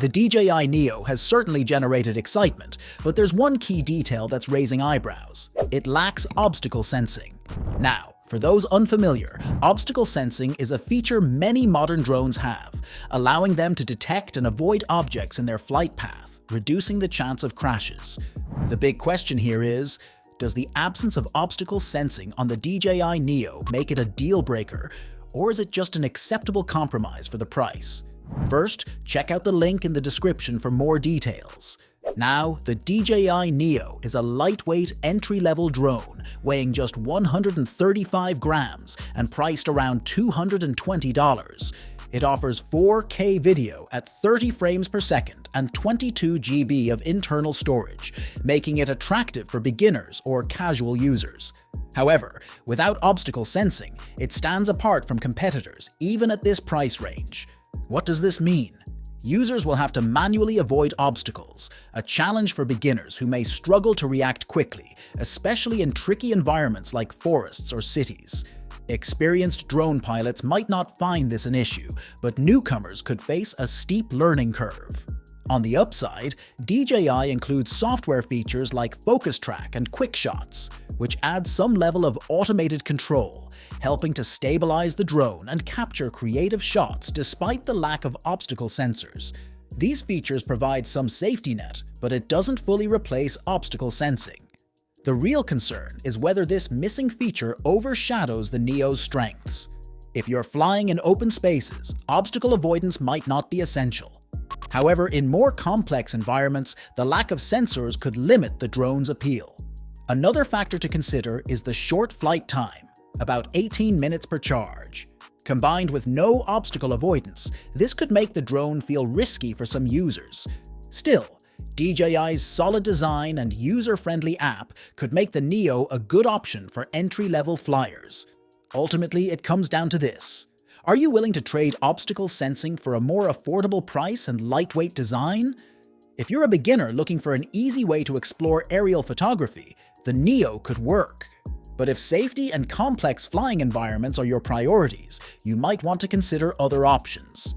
The DJI Neo has certainly generated excitement, but there's one key detail that's raising eyebrows. It lacks obstacle sensing. Now, for those unfamiliar, obstacle sensing is a feature many modern drones have, allowing them to detect and avoid objects in their flight path, reducing the chance of crashes. The big question here is, does the absence of obstacle sensing on the DJI Neo make it a deal breaker, or is it just an acceptable compromise for the price? First, check out the link in the description for more details. Now, the DJI Neo is a lightweight entry-level drone weighing just 135 grams and priced around $220. It offers 4K video at 30 frames per second and 22 GB of internal storage, making it attractive for beginners or casual users. However, without obstacle sensing, it stands apart from competitors even at this price range. What does this mean? Users will have to manually avoid obstacles, a challenge for beginners who may struggle to react quickly, especially in tricky environments like forests or cities. Experienced drone pilots might not find this an issue, but newcomers could face a steep learning curve. On the upside, DJI includes software features like focus track and quick shots, which add some level of automated control, helping to stabilize the drone and capture creative shots despite the lack of obstacle sensors. These features provide some safety net, but it doesn't fully replace obstacle sensing. The real concern is whether this missing feature overshadows the Neo's strengths. If you're flying in open spaces, obstacle avoidance might not be essential. However, in more complex environments, the lack of sensors could limit the drone's appeal. Another factor to consider is the short flight time, about 18 minutes per charge. Combined with no obstacle avoidance, this could make the drone feel risky for some users. Still, DJI's solid design and user-friendly app could make the Neo a good option for entry-level flyers. Ultimately, it comes down to this. Are you willing to trade obstacle sensing for a more affordable price and lightweight design? If you're a beginner looking for an easy way to explore aerial photography, the Neo could work. But if safety and complex flying environments are your priorities, you might want to consider other options.